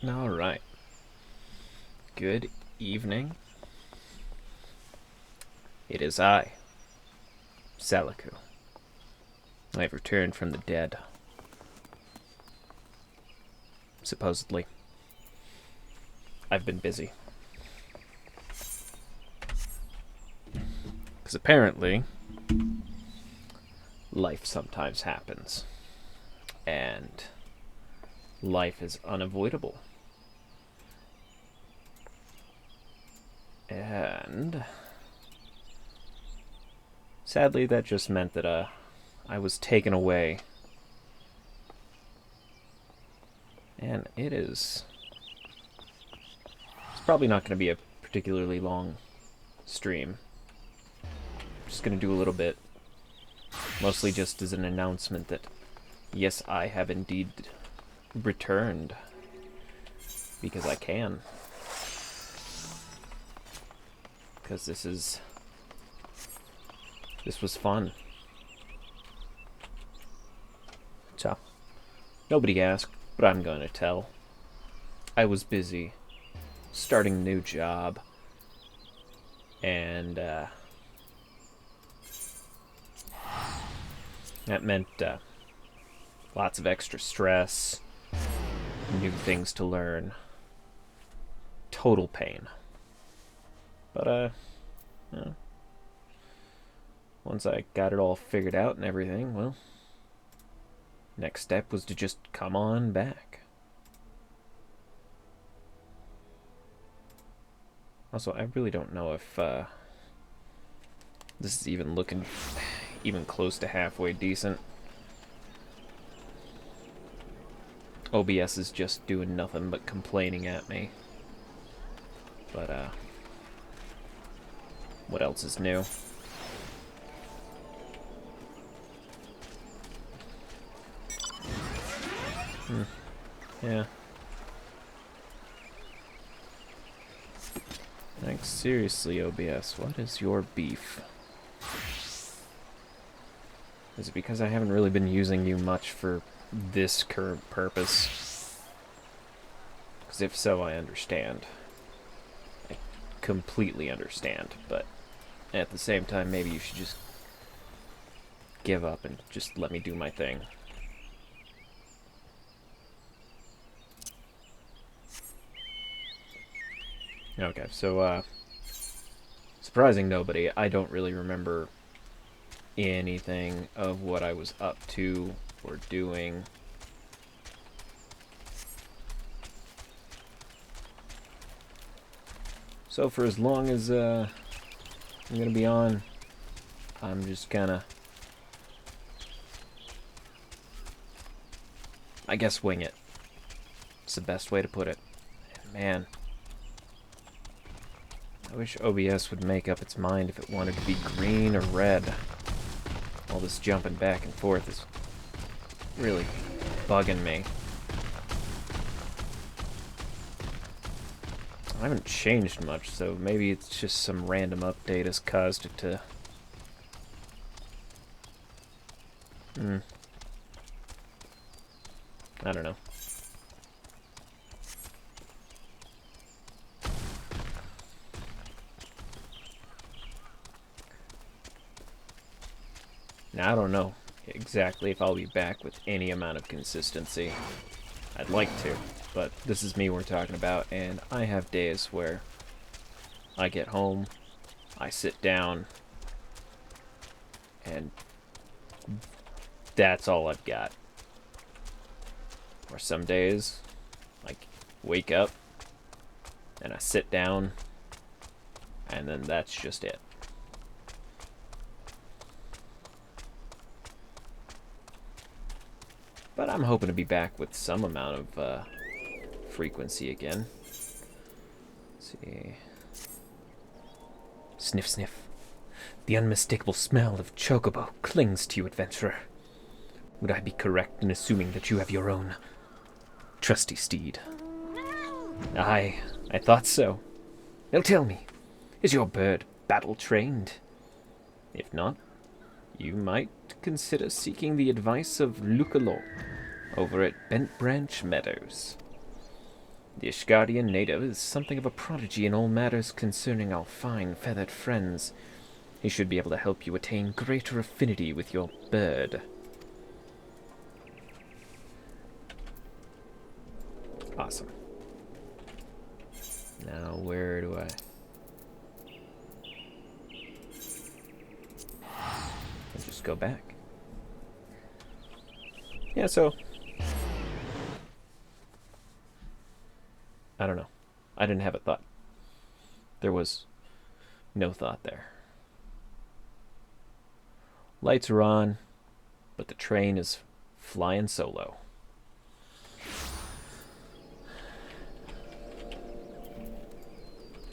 All right. Good evening. It is I, Saleku. I have returned from the dead. Supposedly. I've been busy. Because apparently, life sometimes happens. And life is unavoidable. And sadly, that just meant that I was taken away. And it's probably not going to be a particularly long stream. Just going to do a little bit, mostly just as an announcement that yes, I have indeed returned because I can. Because this was fun. So, nobody asked, but I'm going to tell. I was busy starting a new job, and that meant lots of extra stress, new things to learn, total pain. But once I got it all figured out and everything, well, next step was to just come on back. Also, I really don't know if this is even looking even close to halfway decent. OBS is just doing nothing but complaining at me. But, what else is new? Yeah. Like, seriously, OBS, what is your beef? Is it because I haven't really been using you much for this current purpose? Because if so, I understand. I completely understand, but at the same time, maybe you should just give up and just let me do my thing. Okay, so, surprising nobody, I don't really remember anything of what I was up to or doing. So for as long as I'm gonna be on, I'm just gonna, I guess, wing it. It's the best way to put it. And man, I wish OBS would make up its mind if it wanted to be green or red. All this jumping back and forth is really bugging me. I haven't changed much, so maybe it's just some random update has caused it to... I don't know. Now, I don't know exactly if I'll be back with any amount of consistency. I'd like to, but this is me we're talking about, and I have days where I get home, I sit down, and that's all I've got. Or some days, like, wake up, and I sit down, and then that's just it. But I'm hoping to be back with some amount of frequency again. Let's see. Sniff, sniff. The unmistakable smell of chocobo clings to you, adventurer. Would I be correct in assuming that you have your own trusty steed? Aye, I thought so. Now tell me, is your bird battle-trained? If not, you might consider seeking the advice of Lucalon over at Bent Branch Meadows. The Ishgardian native is something of a prodigy in all matters concerning our fine feathered friends. He should be able to help you attain greater affinity with your bird. Awesome. Now, where do I... Let's just go back. Yeah, so... I don't know. I didn't have a thought. There was no thought there. Lights are on, but the train is flying solo.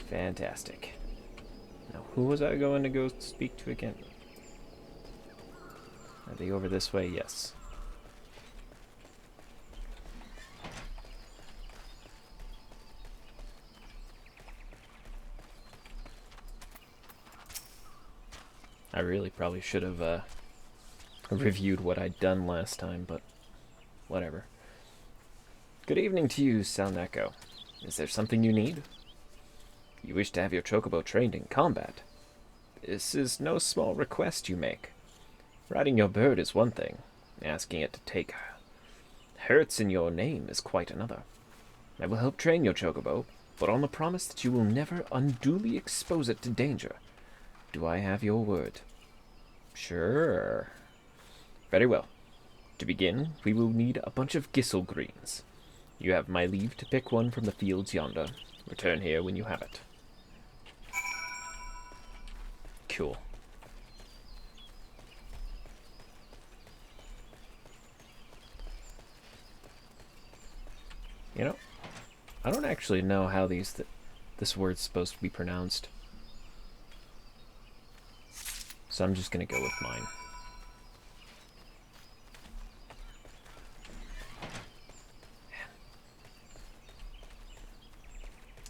Fantastic. Now, who was I going to go speak to again? Are they over this way? Yes. I really probably should have reviewed what I'd done last time, but whatever. Good evening to you, Saleku. Is there something you need? You wish to have your chocobo trained in combat. This is no small request you make. Riding your bird is one thing. Asking it to take hurts in your name is quite another. I will help train your chocobo, but on the promise that you will never unduly expose it to danger. Do I have your word? Sure. Very well. To begin, we will need a bunch of gissel greens. You have my leave to pick one from the fields yonder. Return here when you have it. Cool. You know, I don't actually know how this word's supposed to be pronounced. So I'm just going to go with mine.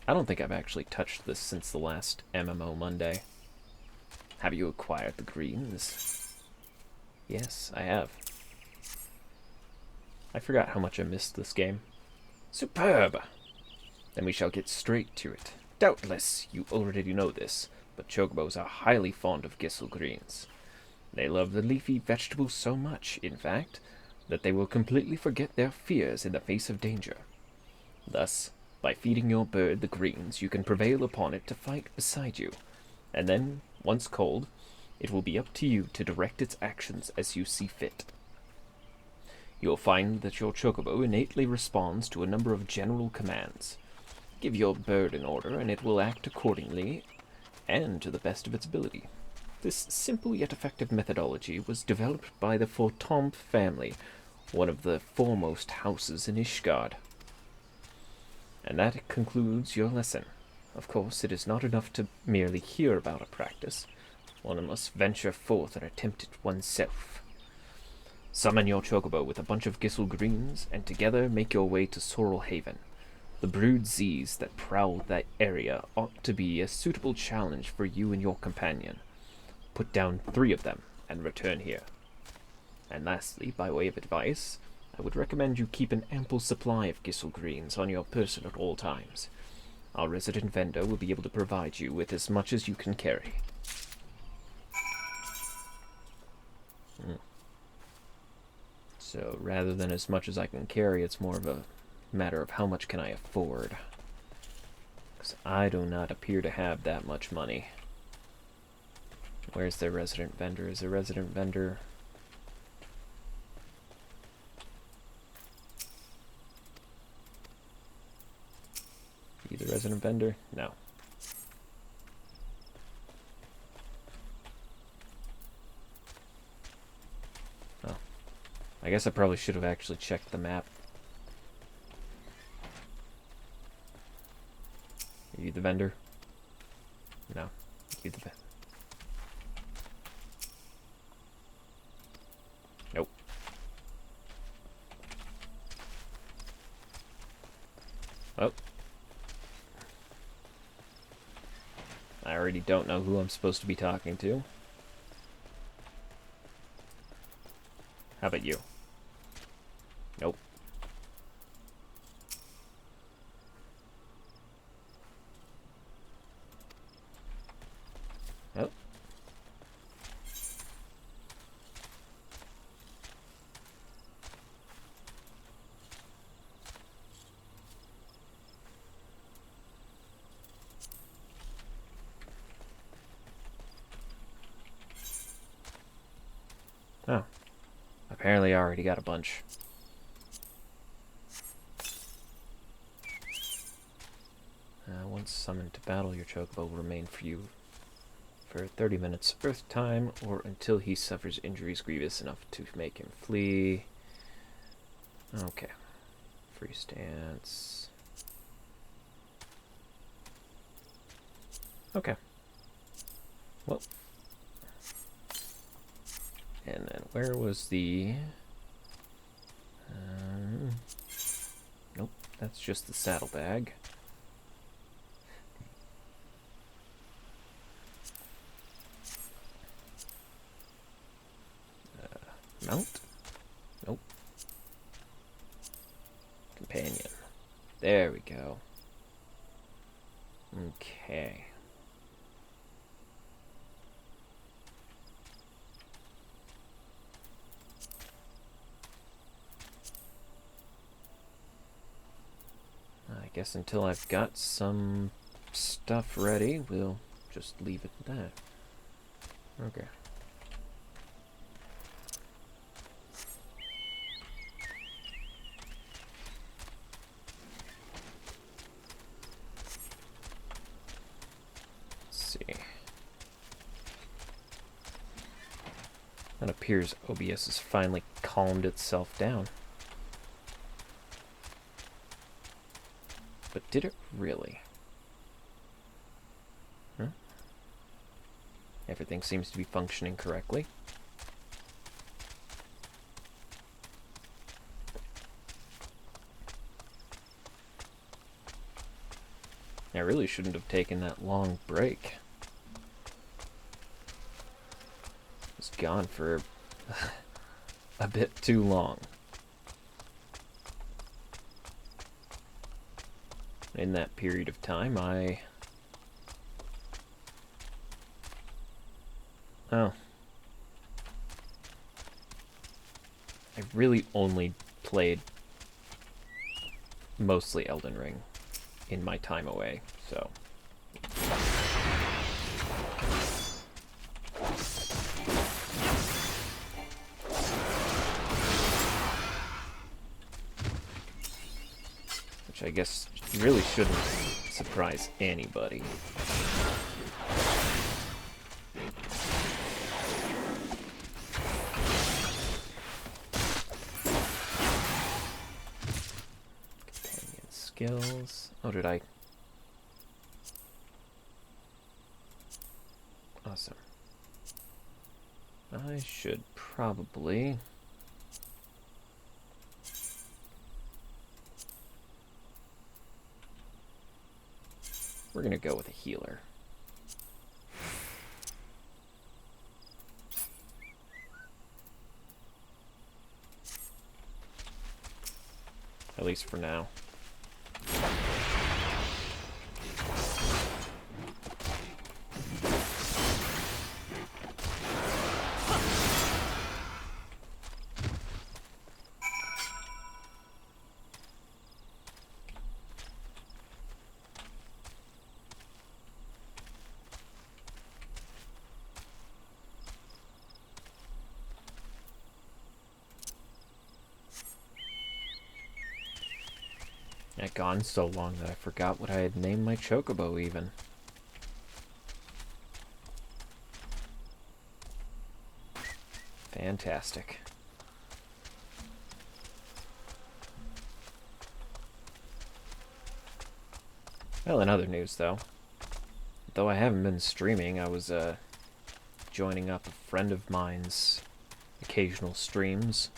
I don't think I've actually touched this since the last MMOMonday. Have you acquired the greens? Yes, I have. I forgot how much I missed this game. Superb! Then we shall get straight to it. Doubtless, you already know this, but chocobos are highly fond of gissel greens. They love the leafy vegetables so much, in fact, that they will completely forget their fears in the face of danger. Thus, by feeding your bird the greens, you can prevail upon it to fight beside you, and then, once cold, it will be up to you to direct its actions as you see fit. You'll find that your chocobo innately responds to a number of general commands. Give your bird an order, and it will act accordingly, and to the best of its ability. This simple yet effective methodology was developed by the Fortomp family, one of the foremost houses in Ishgard. And that concludes your lesson. Of course, it is not enough to merely hear about a practice. One must venture forth and attempt it oneself. Summon your chocobo with a bunch of gissel greens, and together make your way to Sorrel Haven. The brood Z's that prowl that area ought to be a suitable challenge for you and your companion. Put down 3 of them, and return here. And lastly, by way of advice, I would recommend you keep an ample supply of gissel greens on your person at all times. Our resident vendor will be able to provide you with as much as you can carry. So rather than as much as I can carry, it's more of a matter of how much can I afford. Because I do not appear to have that much money. Where's their resident vendor? Is there a resident vendor? Are you the resident vendor? No. Oh. I guess I probably should have actually checked the map. Are you the vendor? No. You the vendor. Nope. Oh. I already don't know who I'm supposed to be talking to. How about you? Nope. Oh. Apparently I already got a bunch. Once summoned to battle, your chocobo will remain for you for 30 minutes Earth time, or until he suffers injuries grievous enough to make him flee. Okay. Free stance. Okay. Well. And then where was the... nope, that's just the saddlebag. Mount? Nope. Companion. There we go. Okay. I guess until I've got some stuff ready, we'll just leave it at that. Okay. It appears OBS has finally calmed itself down. But did it really? Huh? Everything seems to be functioning correctly. I really shouldn't have taken that long break. Gone for a bit too long. In that period of time, I really only played mostly Elden Ring in my time away, so... Which I guess really shouldn't surprise anybody. Companion skills. Oh, did I? Awesome. I should probably... We're gonna go with a healer. At least for now. I'd gone so long that I forgot what I had named my chocobo even. Fantastic. Well, in other news though, though I haven't been streaming, I was joining up a friend of mine's occasional streams.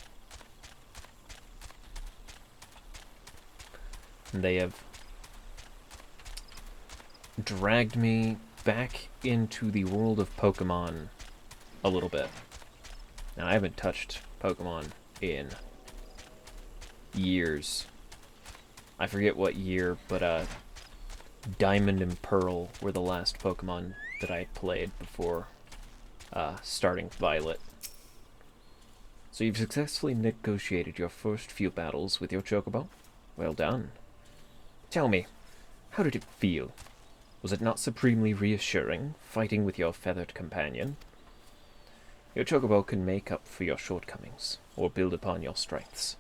They have dragged me back into the world of Pokemon a little bit. Now, I haven't touched Pokemon in years. I forget what year, but Diamond and Pearl were the last Pokemon that I had played before starting Violet. So you've successfully negotiated your first few battles with your Chocobo? Well done. Tell me, how did it feel? Was it not supremely reassuring, fighting with your feathered companion? Your chocobo can make up for your shortcomings, or build upon your strengths.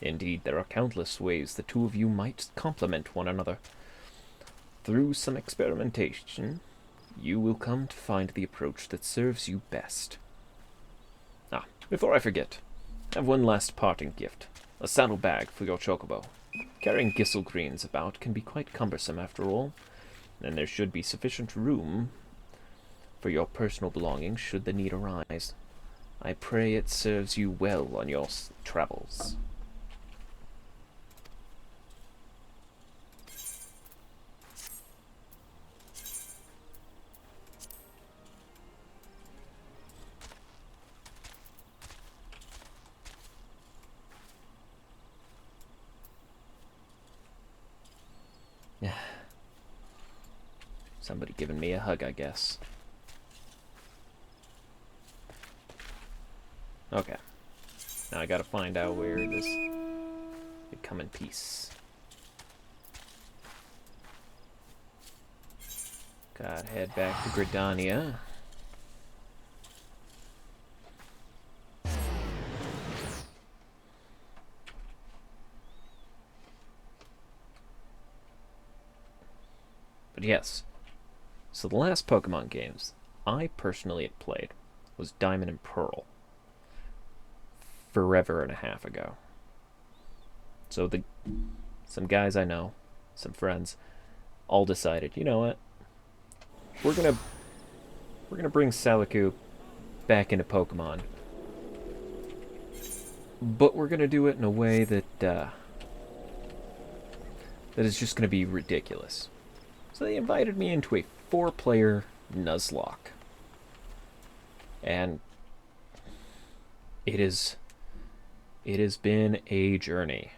Indeed, there are countless ways the two of you might complement one another. Through some experimentation, you will come to find the approach that serves you best. Ah, before I forget, I have one last parting gift. A saddlebag for your chocobo. Carrying greens about can be quite cumbersome after all, and there should be sufficient room for your personal belongings should the need arise. I pray it serves you well on your travels. Somebody giving me a hug, I guess. Okay. Now I gotta find out where this could come in peace. Gotta head back to Gridania. But yes. So the last Pokemon games I personally had played was Diamond and Pearl. Forever and a half ago. So some guys I know, some friends, all decided, you know what? We're gonna bring Saleku back into Pokemon. But we're gonna do it in a way that that is just gonna be ridiculous. So they invited me into a 4-player Nuzlocke. And it has been a journey.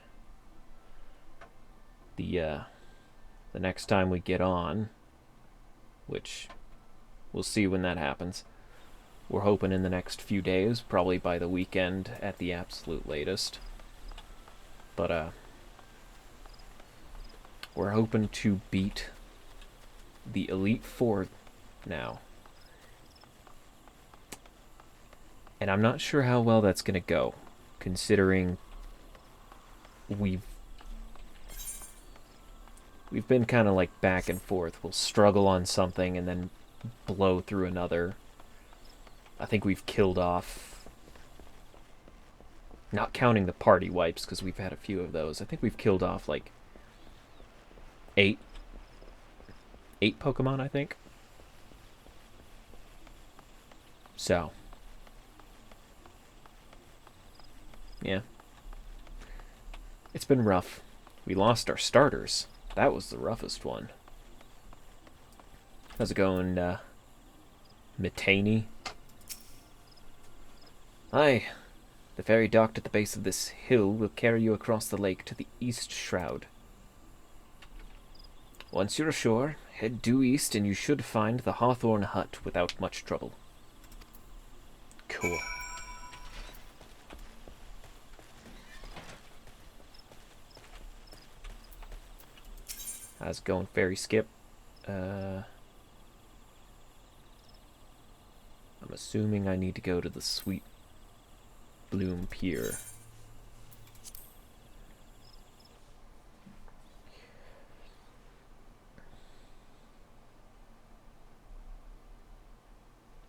The next time we get on, which we'll see when that happens, we're hoping in the next few days, probably by the weekend at the absolute latest. But we're hoping to beat the Elite Four now. And I'm not sure how well that's going to go, considering we've been kind of like back and forth. We'll struggle on something and then blow through another. I think we've killed off, not counting the party wipes because we've had a few of those, I think we've killed off like 8 Pokemon, I think. So, yeah. It's been rough. We lost our starters. That was the roughest one. How's it going, Mitani? Aye. The ferry docked at the base of this hill will carry you across the lake to the East Shroud. Once you're ashore, head due east and you should find the Hawthorne Hut without much trouble. Cool. How's it going, Fairy Skip? I'm assuming I need to go to the Sweet Bloom Pier.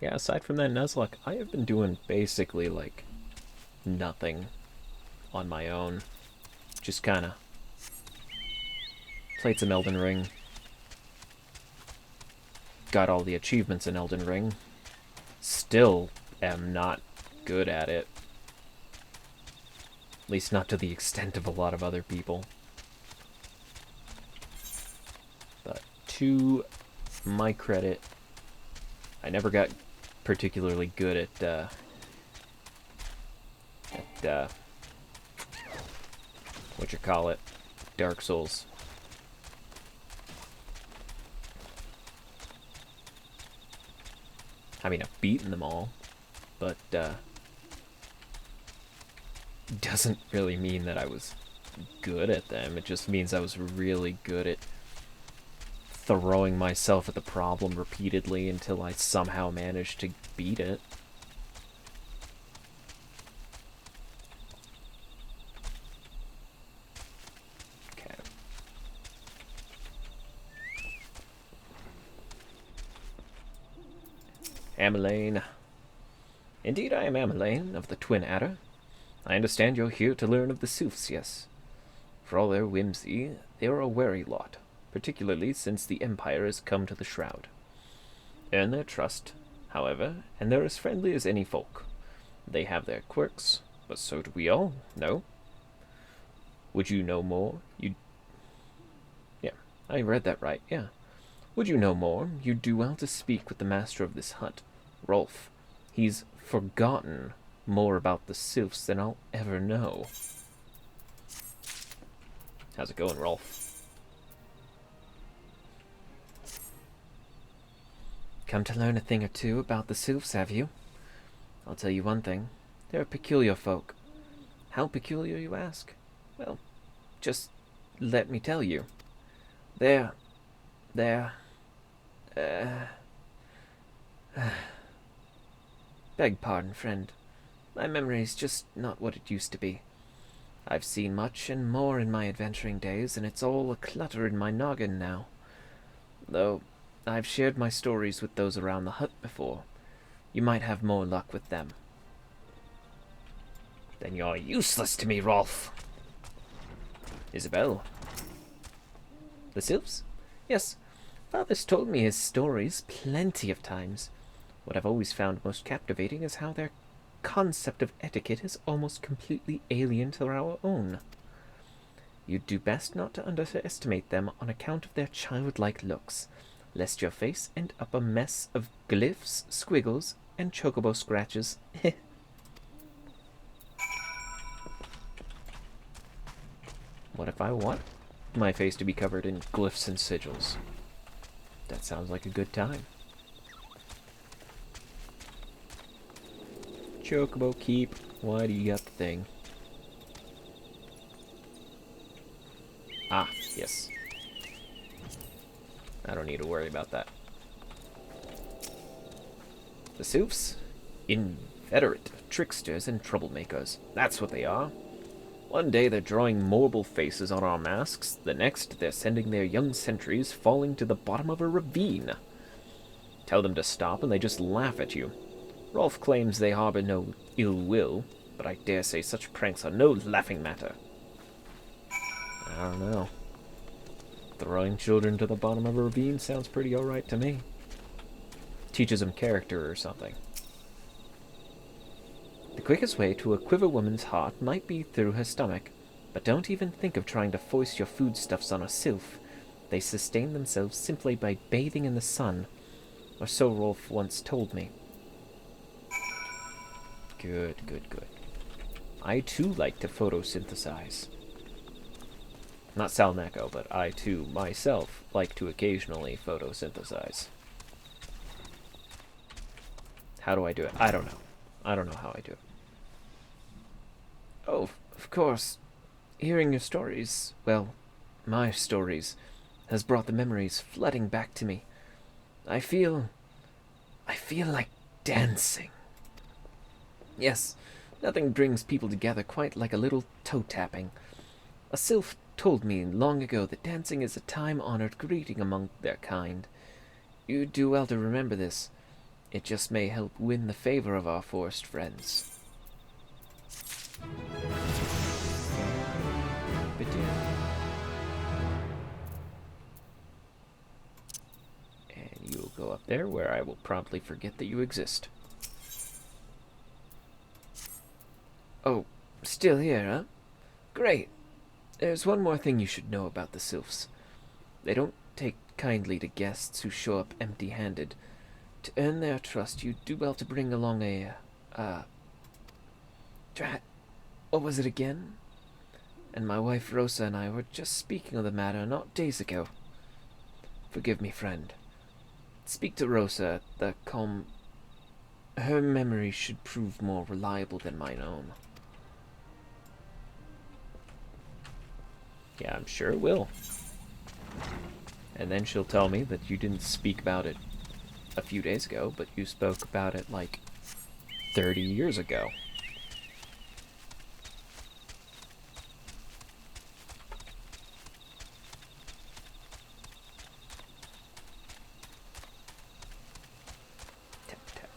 Yeah, aside from that Nuzlocke, I have been doing basically, like, nothing on my own. Just kinda played some Elden Ring. Got all the achievements in Elden Ring. Still am not good at it. At least not to the extent of a lot of other people. But to my credit, I never got particularly good at what you call it, Dark Souls. I mean, I've beaten them all, but doesn't really mean that I was good at them. It just means I was really good at throwing myself at the problem repeatedly until I somehow managed to beat it. Amelane. Indeed, I am Amelane of the Twin Adder. I understand you're here to learn of the Sylphs, yes. For all their whimsy, they are a wary lot, particularly since the Empire has come to the Shroud. Earn their trust, however, and they're as friendly as any folk. They have their quirks, but so do we all, no? Would you know more? Yeah, I read that right, yeah. Would you know more? You'd do well to speak with the master of this hut, Rolf. He's forgotten more about the Sylphs than I'll ever know. How's it going, Rolf? Come to learn a thing or two about the Sylphs, have you? I'll tell you one thing. They're a peculiar folk. How peculiar, you ask? Well, just let me tell you. They're... Beg pardon, friend. My memory's just not what it used to be. I've seen much and more in my adventuring days, and it's all a clutter in my noggin now. Though I've shared my stories with those around the hut before. You might have more luck with them. Then you're useless to me, Rolf. Isabel. The Sylphs? Yes, Father's told me his stories plenty of times. What I've always found most captivating is how their concept of etiquette is almost completely alien to our own. You'd do best not to underestimate them on account of their childlike looks, lest your face end up a mess of glyphs, squiggles, and chocobo scratches. What if I want my face to be covered in glyphs and sigils? That sounds like a good time. Chocobo keep. Why do you got the thing? Ah, yes. I don't need to worry about that. The Sylphs? Inveterate tricksters and troublemakers. That's what they are. One day they're drawing marble faces on our masks, the next they're sending their young sentries falling to the bottom of a ravine. Tell them to stop and they just laugh at you. Rolf claims they harbor no ill will, but I dare say such pranks are no laughing matter. I don't know. Throwing children to the bottom of a ravine sounds pretty alright to me. Teaches them character or something. The quickest way to a quiver woman's heart might be through her stomach, but don't even think of trying to foist your foodstuffs on a sylph. They sustain themselves simply by bathing in the sun, or so Rolf once told me. Good, good, good. I too like to photosynthesize. Not Saleku, but I too, myself, like to occasionally photosynthesize. How do I do it? I don't know. I don't know how I do it. Oh, of course. Hearing your stories, well, my stories, has brought the memories flooding back to me. I feel like dancing. Yes, nothing brings people together quite like a little toe-tapping. A sylph told me long ago that dancing is a time-honored greeting among their kind. You'd do well to remember this. It just may help win the favor of our forest friends. And you'll go up there where I will promptly forget that you exist. Oh, still here, huh? Great. There's one more thing you should know about the sylphs. They don't take kindly to guests who show up empty-handed. To earn their trust, you do well to bring along a, drat, what was it again? And my wife Rosa and I were just speaking of the matter not days ago. Forgive me, friend. Speak to Rosa at the her memory should prove more reliable than mine own. Yeah, I'm sure it will. And then she'll tell me that you didn't speak about it a few days ago, but you spoke about it like 30 years ago. Tap, tap.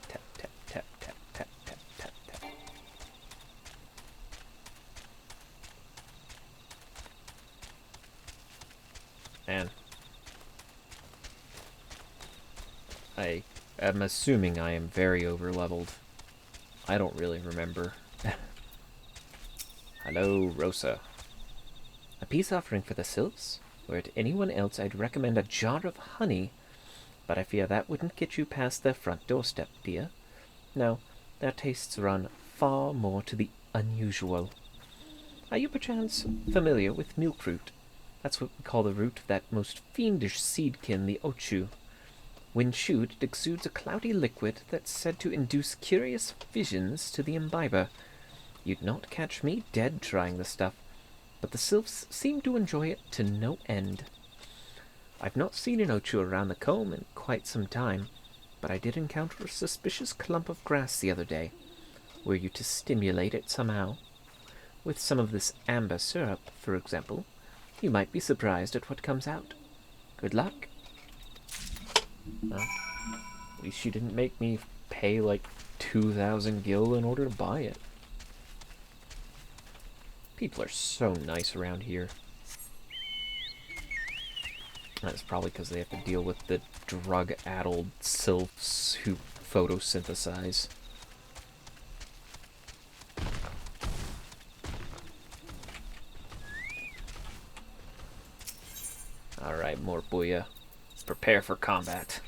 I am assuming I am very overleveled. I don't really remember. Hello, Rosa. A peace offering for the sylphs? Were it anyone else, I'd recommend a jar of honey, but I fear that wouldn't get you past their front doorstep, dear. No, their tastes run far more to the unusual. Are you perchance familiar with milkroot? That's what we call the root of that most fiendish seedkin, the ochu. When chewed, it exudes a cloudy liquid that's said to induce curious visions to the imbiber. You'd not catch me dead trying the stuff, but the sylphs seem to enjoy it to no end. I've not seen an ochu around the combe in quite some time, but I did encounter a suspicious clump of grass the other day. Were you to stimulate it somehow? With some of this amber syrup, for example, you might be surprised at what comes out. Good luck. Well, at least she didn't make me pay like 2,000 gil in order to buy it. People are so nice around here. That's probably because they have to deal with the drug-addled sylphs who photosynthesize. Alright, more booyah. Prepare for combat.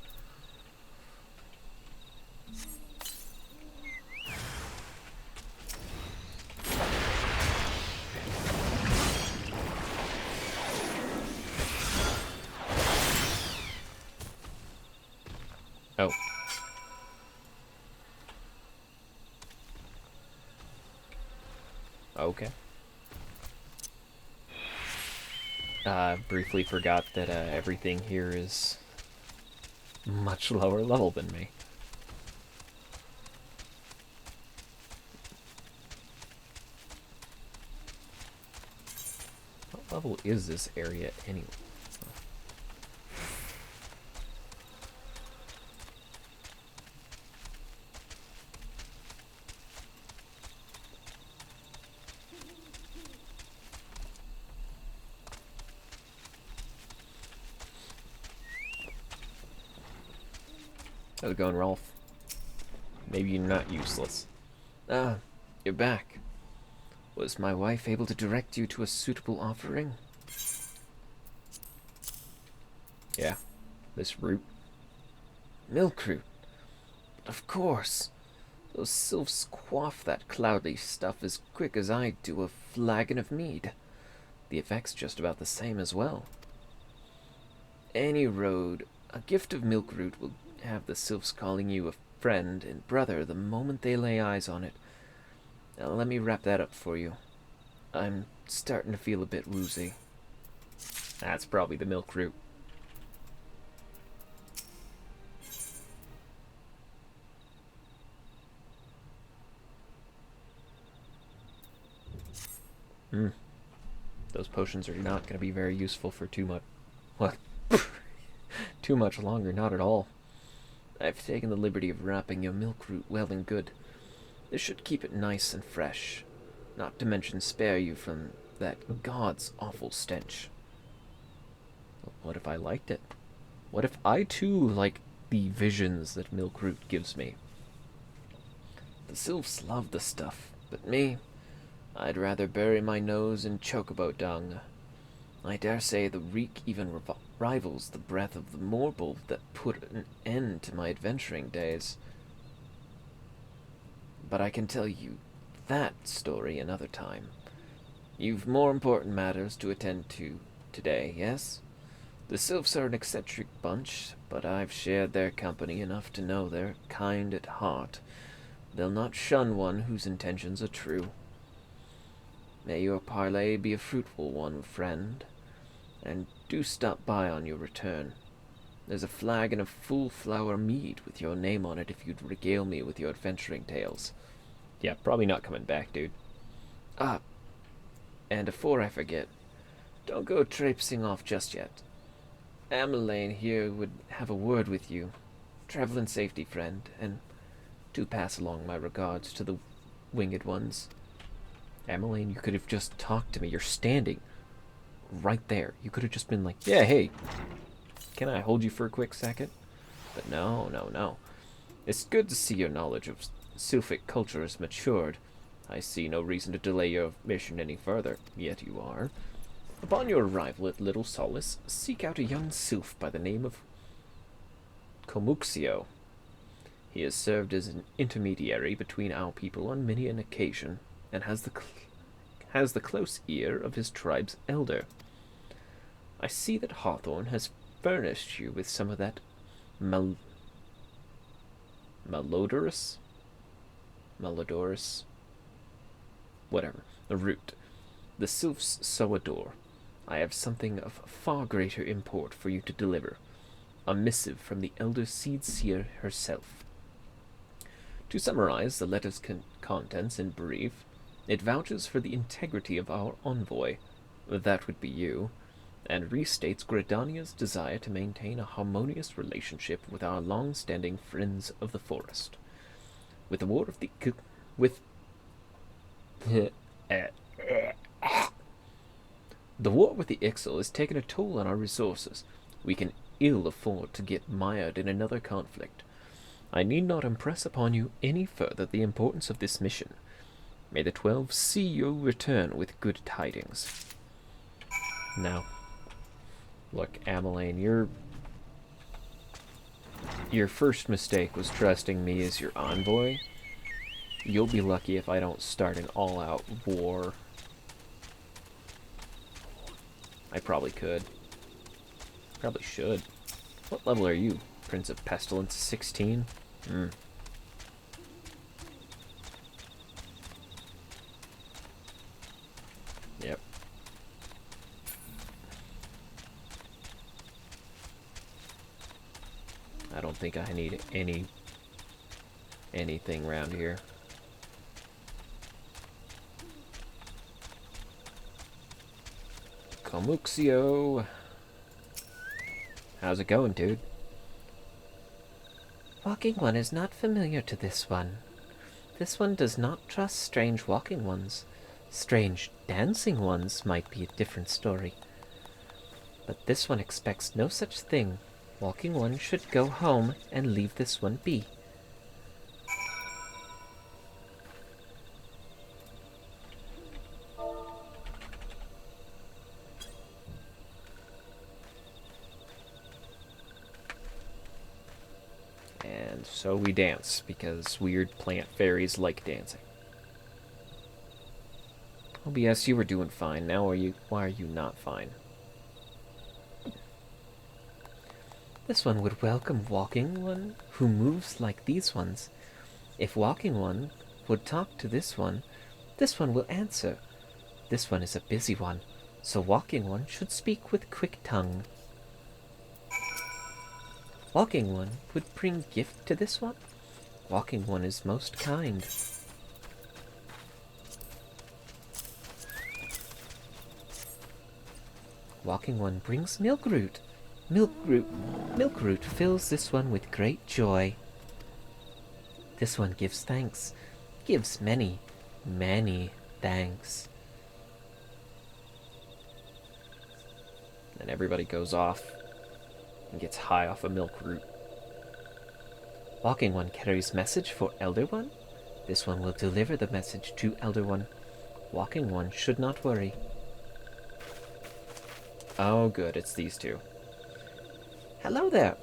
Oh. Okay. Briefly forgot that everything here is much lower level than me. What level is this area anyway? How's it going, Rolf? Maybe you're not useless. Ah, you're back. Was my wife able to direct you to a suitable offering? Yeah, this root. Milkroot. Of course. Those sylphs quaff that cloudy stuff as quick as I do a flagon of mead. The effect's just about the same as well. Any road, a gift of milkroot will have the sylphs calling you a friend and brother the moment they lay eyes on it. Now let me wrap that up for you. I'm starting to feel a bit woozy. That's probably the milkroot. Those potions are not going to be very useful for too much... What? Too much longer, not at all. I've taken the liberty of wrapping your milkroot well and good. This should keep it nice and fresh, not to mention spare you from that god's awful stench. What if I liked it? What if I too like the visions that milkroot gives me? The sylphs love the stuff, but me, I'd rather bury my nose in chocobo dung. I dare say the reek even rivals the breath of the morbol that put an end to my adventuring days. But I can tell you that story another time. You've more important matters to attend to today, yes? The sylphs are an eccentric bunch, but I've shared their company enough to know they're kind at heart. They'll not shun one whose intentions are true. May your parley be a fruitful one, friend, and do stop by on your return. There's a flagon of full flower mead with your name on it if you'd regale me with your adventuring tales. Yeah, probably not coming back, dude. Ah, and before I forget, don't go traipsing off just yet. Ameline here would have a word with you. Travel in safety, friend, and do pass along my regards to the winged ones. Ameline, you could have just talked to me. You're standing right there. You could have just been like, yeah, hey, can I hold you for a quick second? But no, no, no. It's good to see your knowledge of Sylphic culture has matured. I see no reason to delay your mission any further, yet you are. Upon your arrival at Little Solace, seek out a young sylph by the name of Comuxio. He has served as an intermediary between our people on many an occasion, and has the close ear of his tribe's elder. I see that Hawthorne has furnished you with some of that malodorous, whatever, the root. The sylphs so adore. I have something of far greater import for you to deliver. A missive from the elder seed seer herself. To summarize the letter's contents in brief, it vouches for the integrity of our envoy, that would be you, and restates Gridania's desire to maintain a harmonious relationship with our long-standing friends of the forest. With the war of the the war with the Ixal has taken a toll on our resources. We can ill afford to get mired in another conflict. I need not impress upon you any further the importance of this mission. May the 12 see you return with good tidings. Now, look, Ameline, your first mistake was trusting me as your envoy. You'll be lucky if I don't start an all-out war. I probably could. Probably should. What level are you? Prince of Pestilence 16? Yep. I don't think I need anything around here. Comuxio. How's it going, dude? Walking One is not familiar to this one. This one does not trust strange walking ones. Strange dancing ones might be a different story. But this one expects no such thing. Walking One should go home and leave this one be. And so we dance, because weird plant fairies like dancing. OBS, you were doing fine. Now why are you not fine? This one would welcome Walking One who moves like these ones. If Walking One would talk to this one will answer. This one is a busy one, so Walking One should speak with quick tongue. Walking One would bring gift to this one. Walking One is most kind. Walking One brings milk root. Milk root fills this one with great joy. This one gives thanks. Gives many, many thanks. And everybody goes off and gets high off a milk root. Walking One carries message for Elder One. This one will deliver the message to Elder One. Walking One should not worry. Oh good, it's these two. Hello there.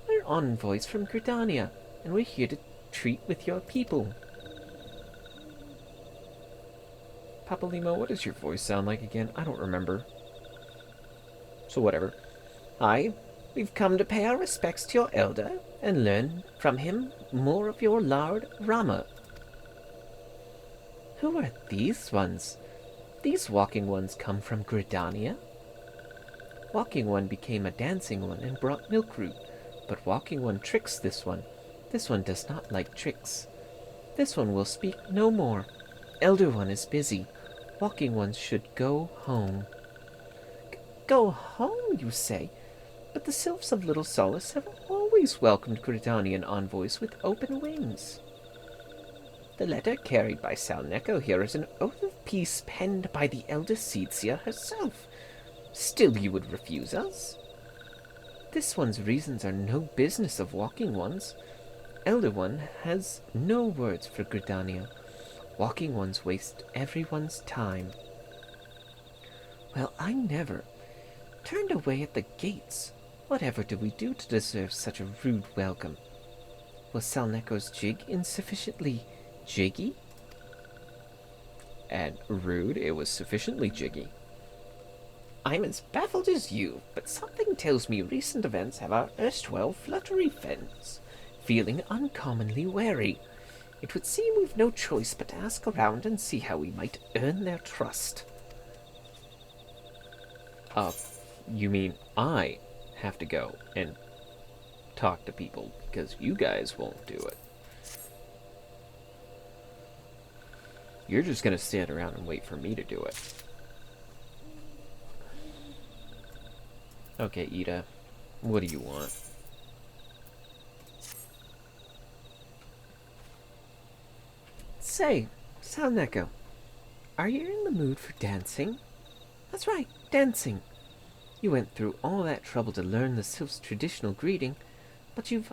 We're envoys from Gridania, and we're here to treat with your people. Papa Limo, what does your voice sound like again? I don't remember. So whatever. Hi. We've come to pay our respects to your elder and learn from him more of your Lord Rama. Who are these ones? These Walking Ones come from Gridania? Walking One became a dancing one and brought milk root, but Walking One tricks this one. This one does not like tricks. This one will speak no more. Elder One is busy. Walking Ones should go home. Go home, you say? But the sylphs of Little Solace have always welcomed Gridanian envoys with open wings. The letter carried by Saleku here is an oath of peace penned by the elder Seedseer herself. Still you would refuse us? This one's reasons are no business of Walking One's. Elder One has no words for Gridania. Walking Ones waste everyone's time. Well, I never. Turned away at the gates. Whatever did we do to deserve such a rude welcome? Was Saleku's jig insufficiently jiggy? And rude, it was sufficiently jiggy. I'm as baffled as you, but something tells me recent events have our erstwhile fluttery friends feeling uncommonly wary. It would seem we've no choice but to ask around and see how we might earn their trust. You mean I have to go and talk to people because you guys won't do it? You're just gonna stand around and wait for me to do it. Okay, Ida, what do you want? Say, Saleku, are you in the mood for dancing? That's right, dancing. You went through all that trouble to learn the sylph's traditional greeting, but you've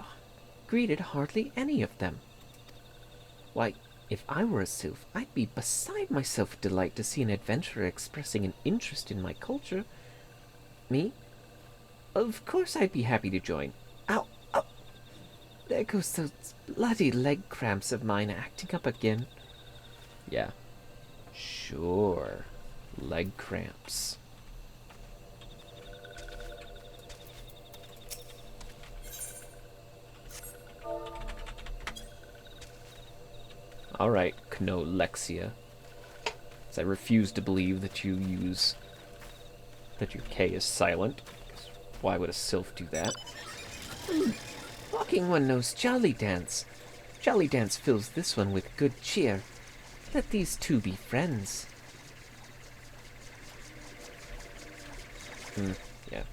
greeted hardly any of them. Why, if I were a sylph, I'd be beside myself with delight to see an adventurer expressing an interest in my culture. Me? Of course I'd be happy to join. Ow! Ow! There goes those bloody leg cramps of mine acting up again. Yeah. Sure. Leg cramps. Alright, Knolexia. I refuse to believe that you use... that your K is silent. Why would a sylph do that? Walking One knows Jolly Dance. Jolly Dance fills this one with good cheer. Let these two be friends. Yeah.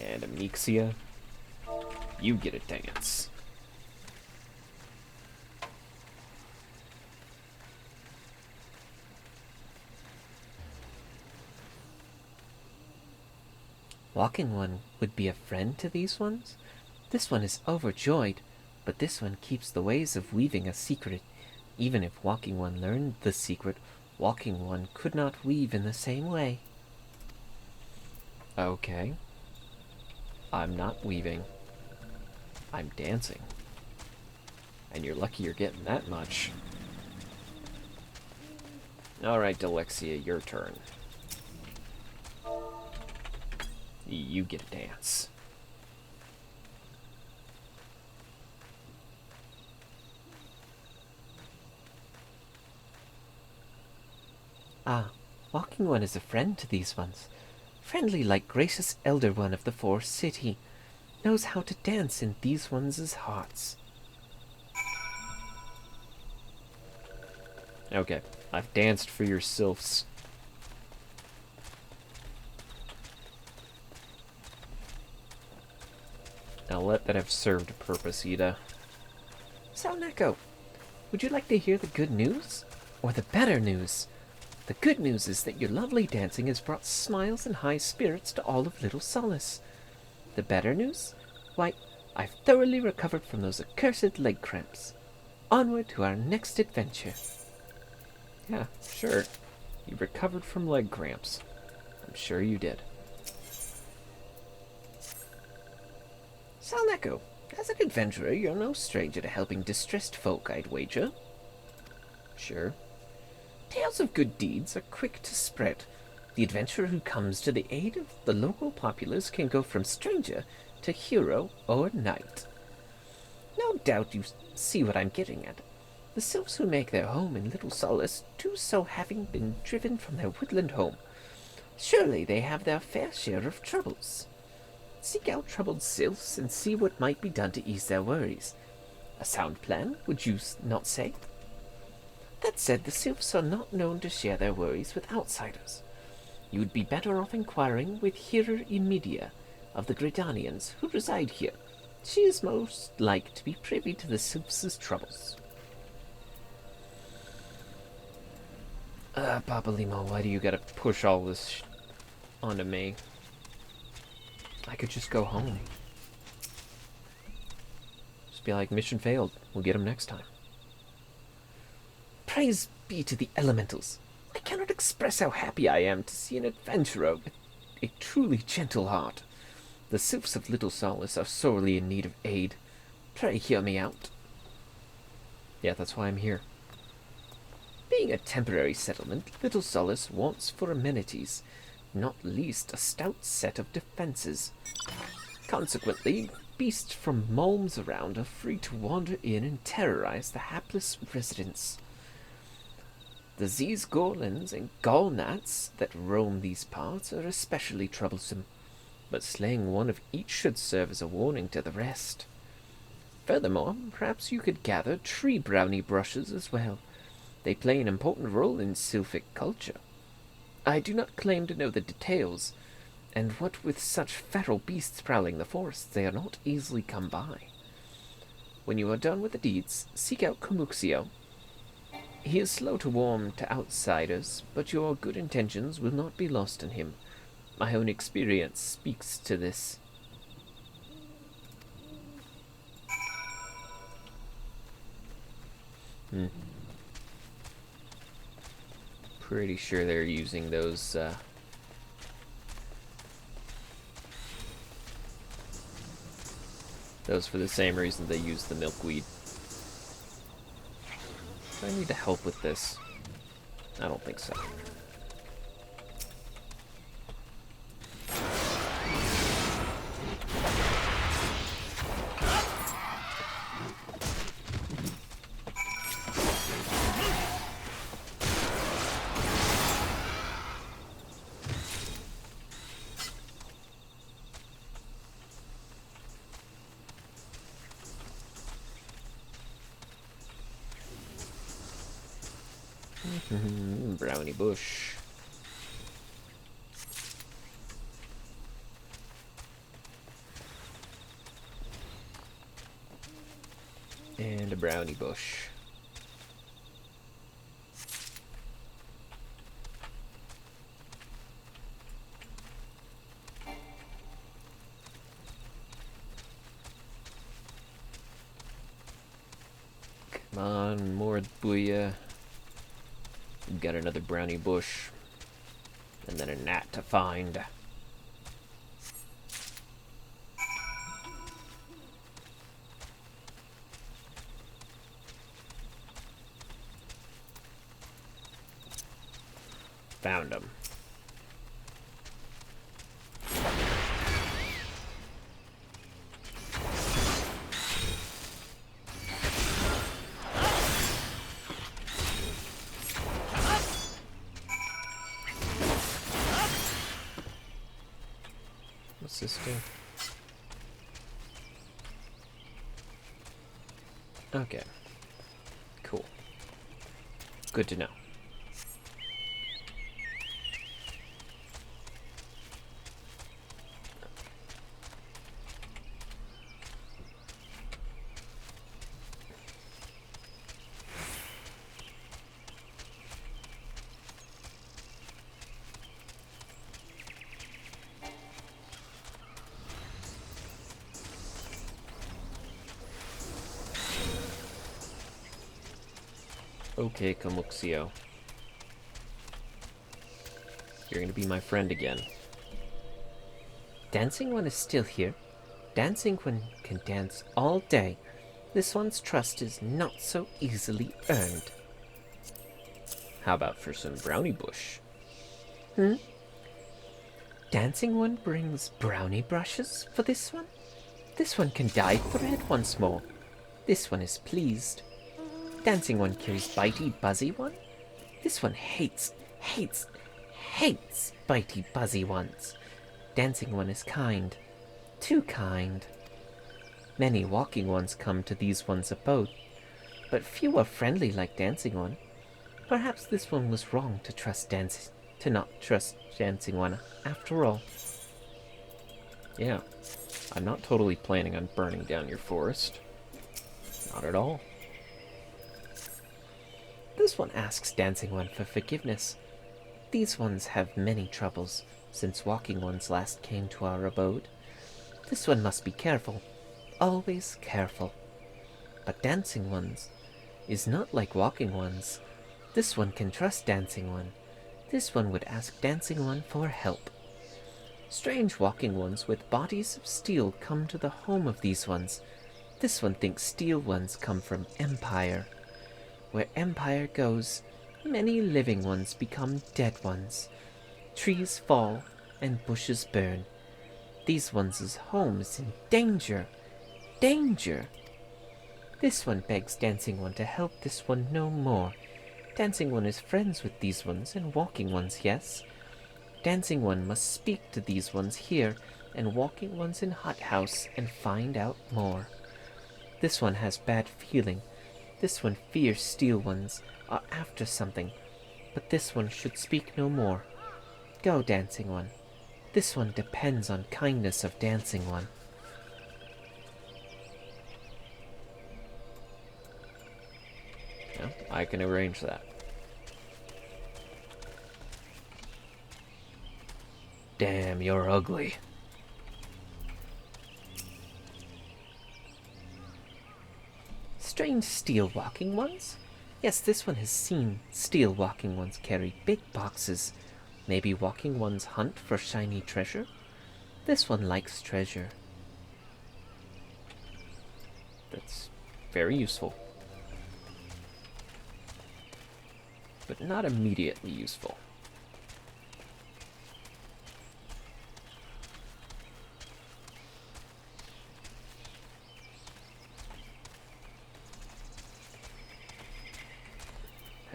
And Amixia, you get a dance. Walking One would be a friend to these ones? This one is overjoyed, but this one keeps the ways of weaving a secret. Even if Walking One learned the secret, Walking One could not weave in the same way. Okay. I'm not weaving. I'm dancing. And you're lucky you're getting that much. Alright, Delexia, your turn. You get a dance. Ah, Walking One is a friend to these ones. Friendly like gracious Elder One of the Forest City. Knows how to dance in these ones' hearts. Okay, I've danced for your sylphs. Now let that have served a purpose, Ida. Saleku, would you like to hear the good news? Or the better news? The good news is that your lovely dancing has brought smiles and high spirits to all of Little Solace. The better news? Why, I've thoroughly recovered from those accursed leg cramps. Onward to our next adventure. Yeah, sure. You recovered from leg cramps. I'm sure you did. Saleku, as an adventurer, you're no stranger to helping distressed folk, I'd wager. Sure. Tales of good deeds are quick to spread. The adventurer who comes to the aid of the local populace can go from stranger to hero or knight. No doubt you see what I'm getting at. The sylphs who make their home in Little Solace do so having been driven from their woodland home. Surely they have their fair share of troubles. Seek out troubled sylphs and see what might be done to ease their worries. A sound plan, would you not say? That said, the sylphs are not known to share their worries with outsiders. You would be better off inquiring with Hira Imedia of the Gridanians who reside here. She is most like to be privy to the sylphs' troubles. Papa Limo, why do you gotta push all this onto me? I could just go home. Just be like, mission failed. We'll get him next time. Praise be to the elementals. I cannot express how happy I am to see an adventurer with a truly gentle heart. The sylphs of Little Solace are sorely in need of aid. Pray hear me out. Yeah, that's why I'm here. Being a temporary settlement, Little Solace wants for amenities, not least a stout set of defenses. Consequently, beasts from mulms around are free to wander in and terrorize the hapless residents. The Z's-Gorlins and Gallnats that roam these parts are especially troublesome, but slaying one of each should serve as a warning to the rest. Furthermore, perhaps you could gather tree brownie brushes as well. They play an important role in sylphic culture. I do not claim to know the details, and what with such feral beasts prowling the forests, they are not easily come by. When you are done with the deeds, seek out Komuxio. He is slow to warm to outsiders, but your good intentions will not be lost on him. My own experience speaks to this. Pretty sure they're using those, those for the same reason they use the milkweed. Do I need to help with this? I don't think so. Brownie bush. And a brownie bush. Come on, more booyah. We've got another brownie bush. And then a gnat to find. Found him. What's this do? Okay. Cool. Good to know. Okay, Komuxio. You're gonna be my friend again. Dancing One is still here. Dancing One can dance all day. This one's trust is not so easily earned. How about for some brownie bush? Dancing One brings brownie brushes for this one? This one can dye thread once more. This one is pleased. Dancing One kills Bitey Buzzy One? This one hates Bitey Buzzy Ones. Dancing One is kind. Too kind. Many walking ones come to these one's abode, but few are friendly like Dancing One. Perhaps this one was wrong to not trust Dancing One after all. Yeah, I'm not totally planning on burning down your forest. Not at all. This one asks Dancing One for forgiveness. These ones have many troubles since Walking Ones last came to our abode. This one must be careful, always careful. But Dancing Ones is not like Walking Ones. This one can trust Dancing One. This one would ask Dancing One for help. Strange Walking Ones with bodies of steel come to the home of these ones. This one thinks steel ones come from Empire. Where Empire goes, many living ones become dead ones. Trees fall and bushes burn. These ones' home is in danger. Danger! This one begs Dancing One to help this one no more. Dancing One is friends with these ones and Walking Ones, yes. Dancing One must speak to these ones here and Walking Ones in Hut House and find out more. This one has bad feeling. This one fears steel ones are after something, but this one should speak no more. Go, Dancing One. This one depends on kindness of Dancing One. Yeah, I can arrange that. Damn, you're ugly. Strange steel walking ones? Yes, this one has seen steel walking ones carry big boxes. Maybe walking ones hunt for shiny treasure? This one likes treasure. That's very useful. But not immediately useful.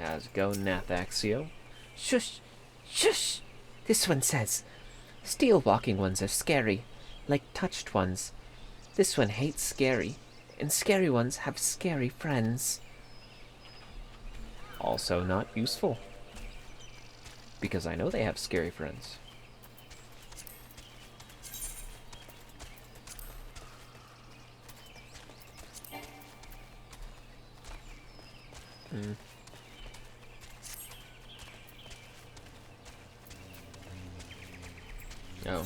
How's it going, Nathaxio? Shush! Shush! This one says, steel walking ones are scary, like touched ones. This one hates scary, and scary ones have scary friends. Also not useful. Because I know they have scary friends. Oh.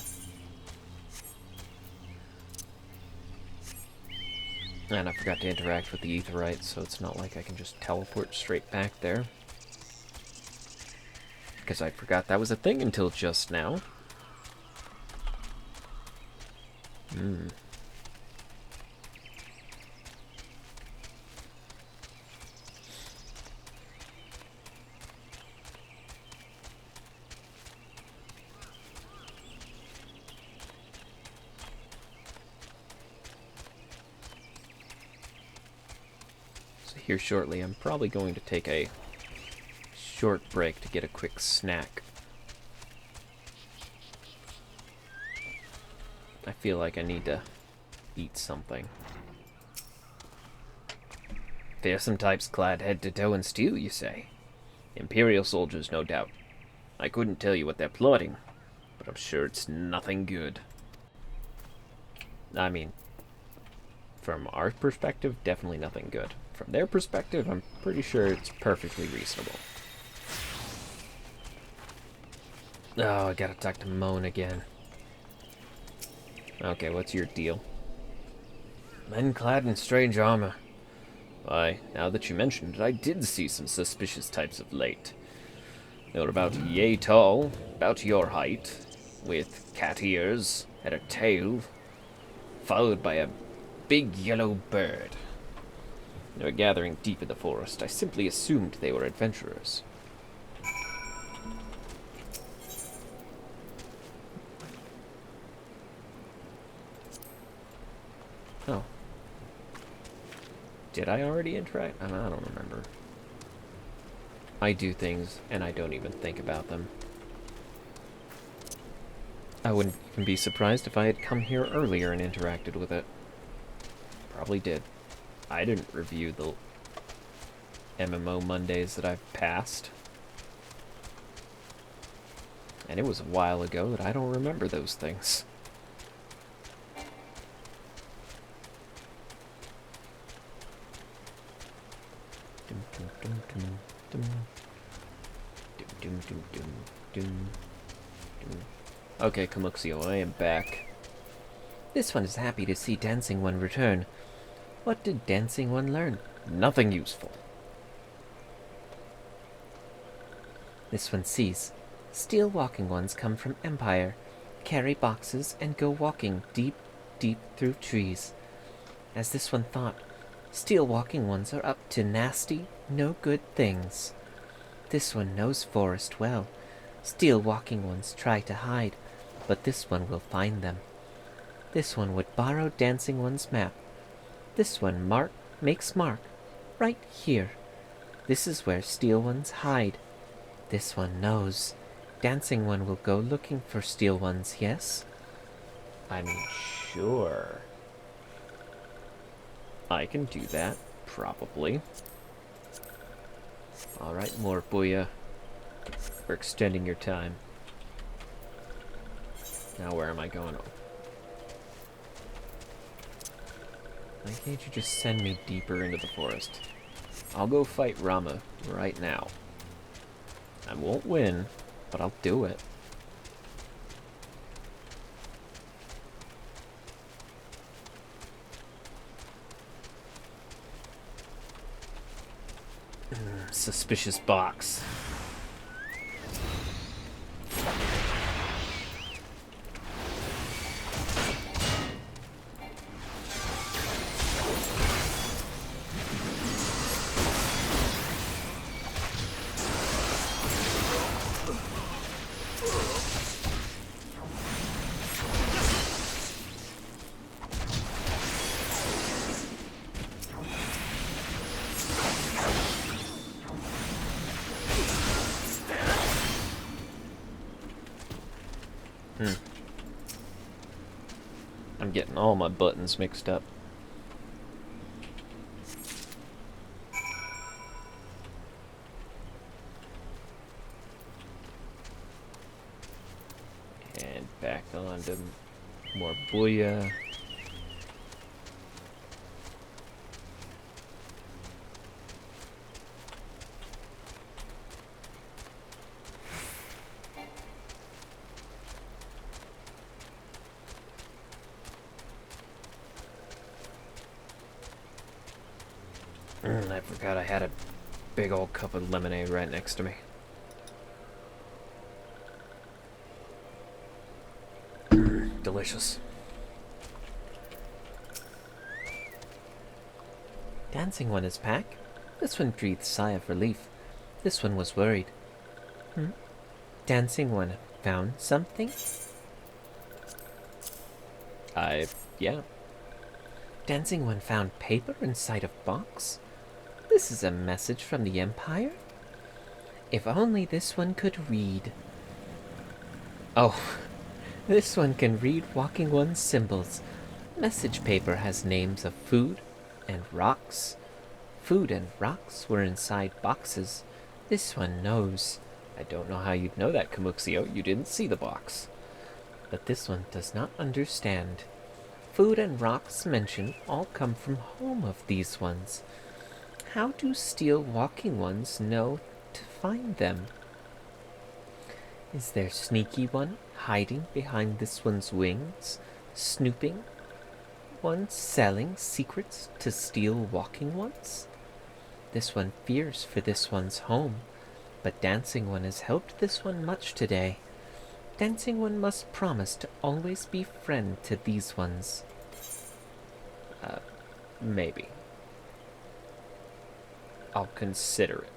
And I forgot to interact with the Aetheryte, so it's not like I can just teleport straight back there. Because I forgot that was a thing until just now. Here shortly, I'm probably going to take a short break to get a quick snack. I feel like I need to eat something. Fearsome types clad head to toe in steel, you say? Imperial soldiers, no doubt. I couldn't tell you what they're plotting, but I'm sure it's nothing good. I mean, from our perspective, definitely nothing good. From their perspective, I'm pretty sure it's perfectly reasonable. Oh, I gotta talk to Moan again. Okay, what's your deal? Men clad in strange armor. Why, now that you mentioned it, I did see some suspicious types of late. They were about yay tall, about your height, with cat ears and a tail, followed by a big yellow bird. They were gathering deep in the forest. I simply assumed they were adventurers. Oh. Did I already interact? I don't remember. I do things, and I don't even think about them. I wouldn't even be surprised if I had come here earlier and interacted with it. Probably did. I didn't review the MMOMondays that I've passed. And it was a while ago that I don't remember those things. Dun, dun, dun. Okay, Kamuxio, I am back. This one is happy to see Dancing One return. What did Dancing One learn? Nothing useful. This one sees. Steel walking ones come from Empire, carry boxes, and go walking deep, deep through trees. As this one thought, steel walking ones are up to nasty, no good things. This one knows forest well. Steel walking ones try to hide, but this one will find them. This one would borrow Dancing One's map. This one makes mark, right here. This is where steel ones hide. This one knows. Dancing One will go looking for steel ones, yes? I'm sure. I can do that, probably. Alright, more Booyah. We're extending your time. Now where am I going? Why can't you just send me deeper into the forest? I'll go fight Rama right now. I won't win, but I'll do it. Suspicious box. I'm getting all my buttons mixed up. And back on to more Booyah. I forgot I had a big old cup of lemonade right next to me. Delicious. Dancing One is back. This one breathed a sigh of relief. This one was worried. Dancing One found something? Yeah. Dancing One found paper inside a box? This is a message from the Empire? If only this one could read. Oh, this one can read Walking One's symbols. Message paper has names of food and rocks. Food and rocks were inside boxes. This one knows. I don't know how you'd know that, Kamuxio. You didn't see the box. But this one does not understand. Food and rocks mentioned all come from home of these ones. How do steel walking ones know to find them? Is there sneaky one hiding behind this one's wings, snooping? One selling secrets to steel walking ones? This one fears for this one's home, but Dancing One has helped this one much today. Dancing One must promise to always be friend to these ones. Maybe. I'll consider it.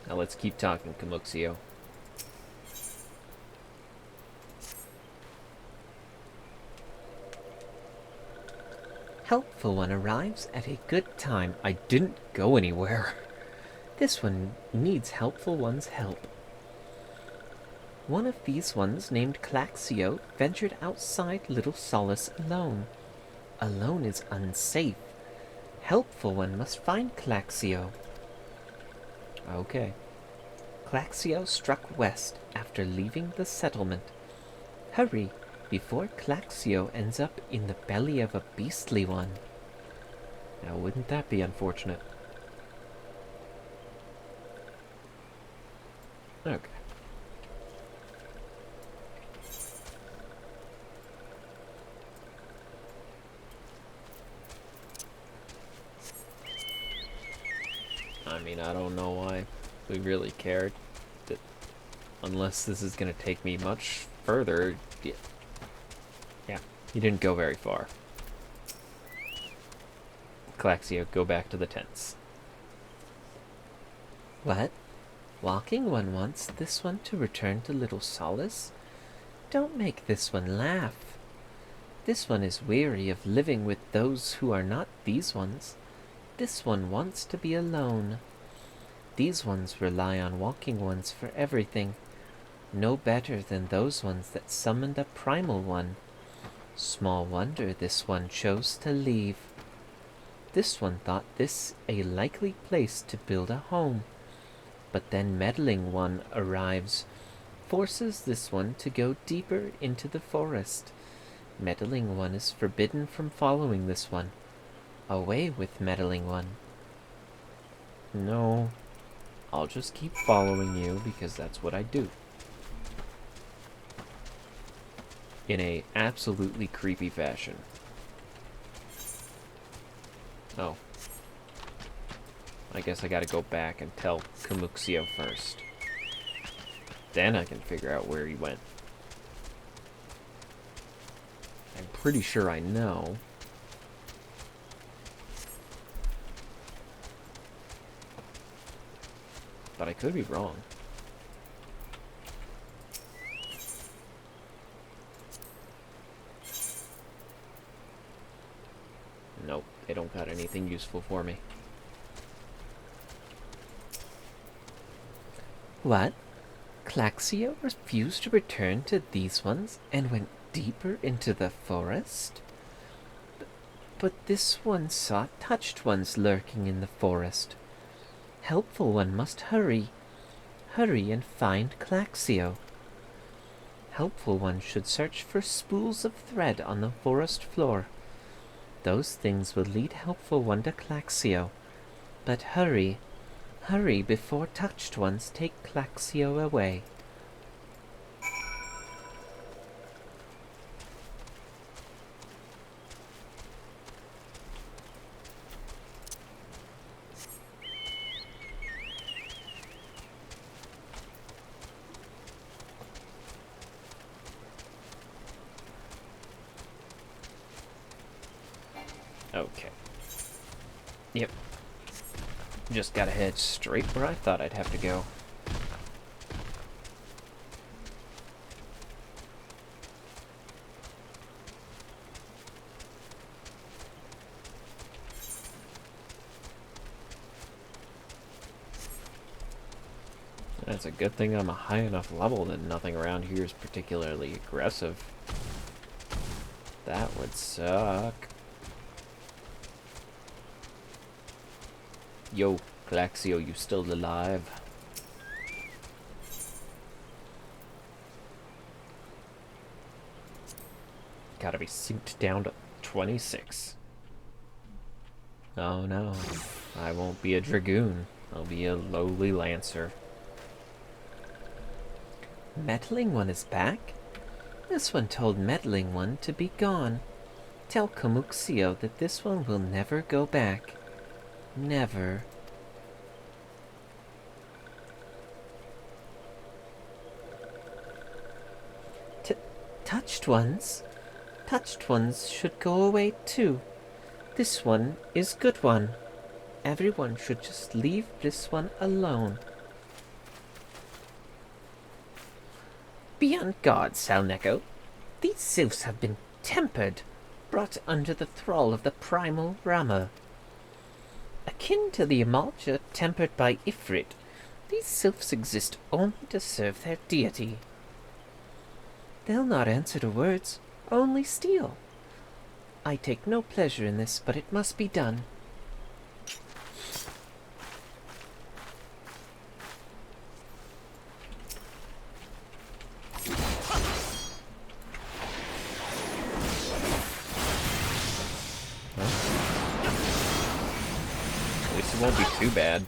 Now let's keep talking, Kamuxio. Helpful One arrives at a good time. I didn't go anywhere. This one needs Helpful One's help. One of these ones, named Claxio, ventured outside Little Solace alone. Alone is unsafe. Helpful One must find Claxio. Okay. Claxio struck west after leaving the settlement. Hurry, before Claxio ends up in the belly of a beastly one. Now, wouldn't that be unfortunate? Okay. I mean, I don't know why we really cared. That unless this is going to take me much further. Yeah, you didn't go very far. Claxio, go back to the tents. What? Walking One wants this one to return to Little Solace? Don't make this one laugh. This one is weary of living with those who are not these ones. This one wants to be alone. These ones rely on Walking Ones for everything. No better than those ones that summoned a primal one. Small wonder this one chose to leave. This one thought this a likely place to build a home. But then Meddling One arrives, forces this one to go deeper into the forest. Meddling One is forbidden from following this one. Away with Meddling One. No, I'll just keep following you because that's what I do. In a absolutely creepy fashion. Oh. I guess I gotta go back and tell Kamuxio first. Then I can figure out where he went. I'm pretty sure I know. But I could be wrong. Nope, they don't got anything useful for me. What? Claxio refused to return to these ones and went deeper into the forest? But this one saw touched ones lurking in the forest. Helpful One must hurry. Hurry and find Claxio. Helpful One should search for spools of thread on the forest floor. Those things will lead Helpful One to Claxio. But hurry. Hurry before touched ones take Claxio away. Okay. Yep. Just gotta head straight where I thought I'd have to go. That's a good thing I'm a high enough level that nothing around here is particularly aggressive. That would suck. Yo, Claxio, you still alive? Gotta be synced down to 26. Oh no, I won't be a dragoon. I'll be a lowly lancer. Meddling One is back? This one told Meddling One to be gone. Tell Kamuxio that this one will never go back. Never. Touched ones? Touched ones should go away too. This one is good one. Everyone should just leave this one alone. Be on guard, Saleku. These sylphs have been tempered, brought under the thrall of the primal Rama. Akin to the Amalja tempered by Ifrit, these sylphs exist only to serve their deity. They'll not answer to words, only steal. I take no pleasure in this, but it must be done. At least it won't be too bad.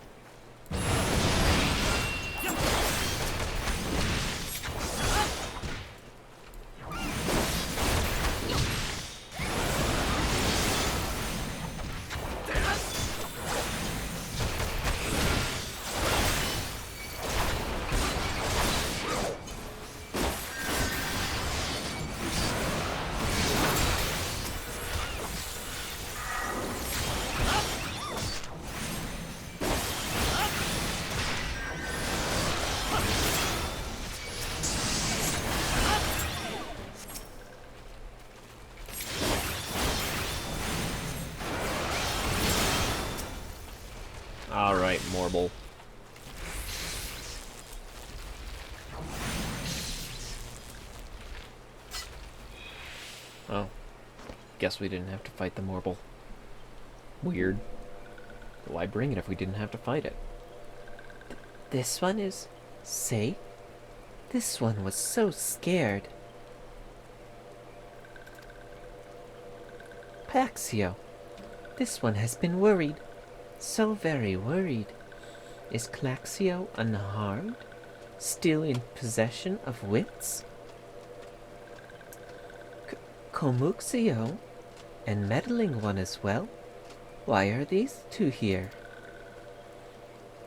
Alright, Morble. Oh. Guess we didn't have to fight the Morble. Weird. Why bring it if we didn't have to fight it? This one is safe? This one was so scared. Paxio, this one has been worried. So very worried. Is Claxio unharmed? Still in possession of wits? Comuxio? And meddling one as well? Why are these two here?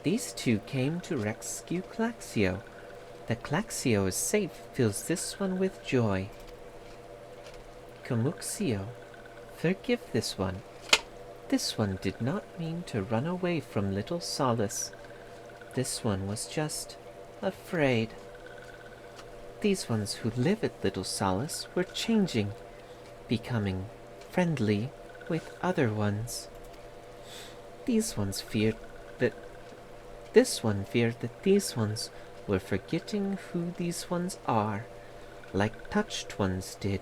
These two came to rescue Claxio. That Claxio is safe fills this one with joy. Comuxio, forgive this one. This one did not mean to run away from little Solace. This one was just afraid. These ones who live at Little Solace were changing, becoming friendly with other ones. These ones feared that this one feared that these ones were forgetting who these ones are, like touched ones did.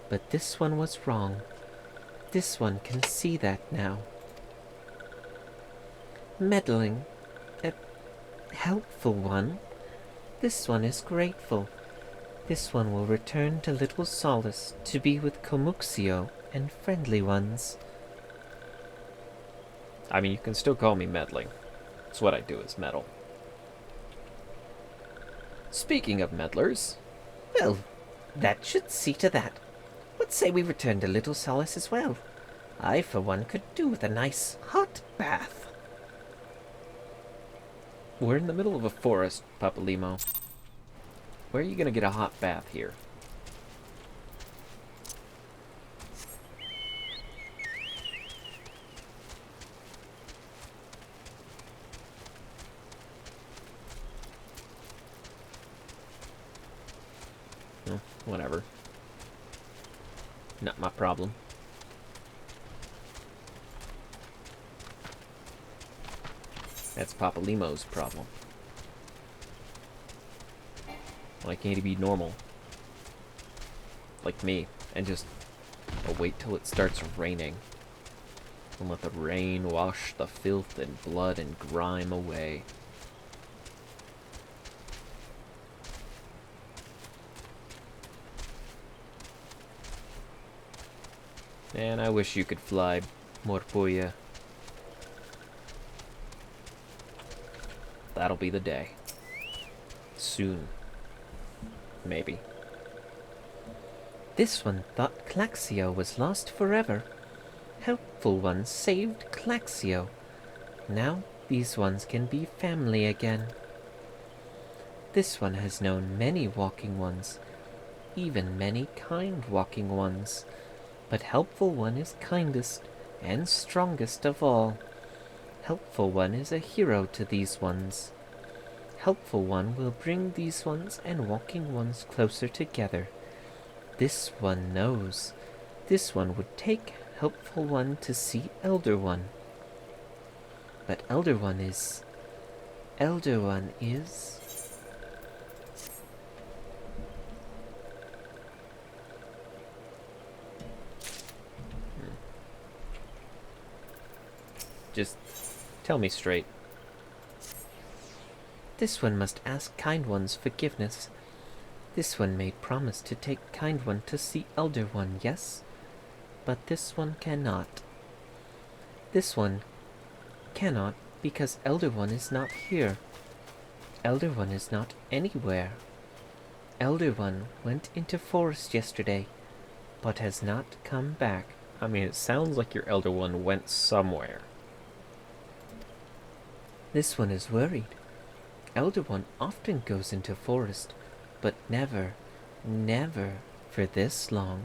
But this one was wrong. This one can see that now. Meddling, a helpful one. This one is grateful. This one will return to Little Solace to be with Comuxio and friendly ones. I mean, you can still call me meddling. It's what I do is meddle. Speaking of meddlers... Well, that should see to that. What say we return to Little Solace as well? I, for one, could do with a nice hot bath. We're in the middle of a forest, Papalimo. Where are you gonna get a hot bath here? Whatever. Not my problem. That's Papalimo's problem. Why can't he be normal? Like me, and just wait till it starts raining. And let the rain wash the filth and blood and grime away. Man, I wish you could fly, Morpuya. That'll be the day. Soon. Maybe. This one thought Claxio was lost forever. Helpful one saved Claxio. Now these ones can be family again. This one has known many walking ones, even many kind walking ones. But Helpful One is kindest and strongest of all. Helpful One is a hero to these ones. Helpful One will bring these ones and walking ones closer together. This one knows. This one would take Helpful One to see Elder One. But Elder One is... Just tell me straight. This one must ask Kind One's forgiveness. This one made promise to take Kind One to see Elder One, yes? But this one cannot. This one cannot because Elder One is not here. Elder One is not anywhere. Elder One went into forest yesterday, but has not come back. I mean, it sounds like your Elder One went somewhere. This one is worried. Elder One often goes into forest, but never for this long.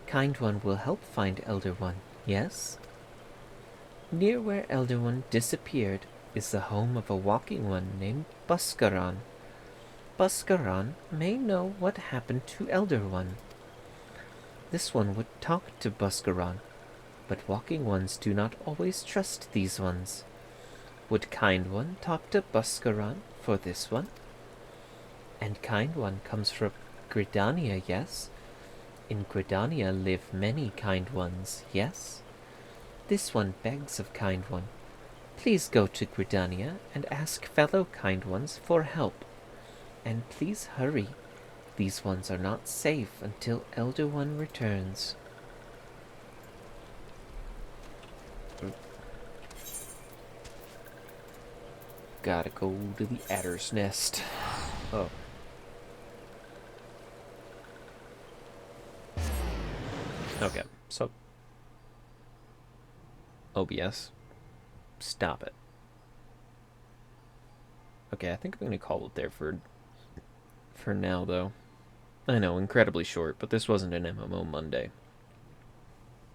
Kind One will help find Elder One, yes? Near where Elder One disappeared is the home of a walking one named Buskaran. Buskaran may know what happened to Elder One. This one would talk to Buskaran, but walking ones do not always trust these ones. Would kind one talk to Buscaron for this one? And kind one comes from Gridania, yes? In Gridania live many kind ones, yes? This one begs of kind one. Please go to Gridania and ask fellow kind ones for help. And please hurry. These ones are not safe until Elder One returns. Gotta go to the adder's nest. Oh. Okay, so OBS, stop it. Okay, I think I'm gonna call it there for now, though. I know, incredibly short, but this wasn't an MMO Monday.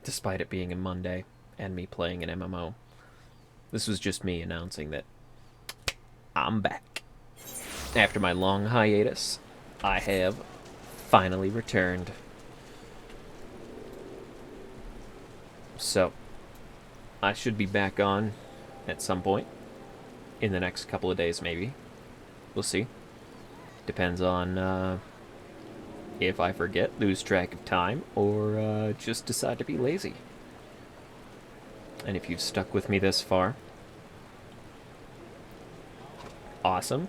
Despite it being a Monday and me playing an MMO, this was just me announcing that I'm back. After my long hiatus, I have finally returned. So, I should be back on at some point. In the next couple of days, maybe. We'll see. Depends on if I forget, lose track of time, or just decide to be lazy. And if you've stuck with me this far, awesome.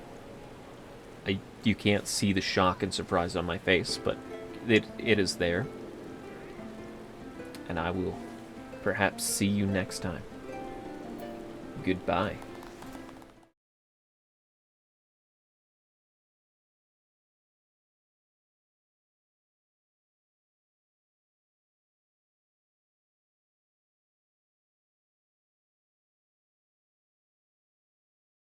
You can't see the shock and surprise on my face, but it is there. And I will perhaps see you next time. Goodbye.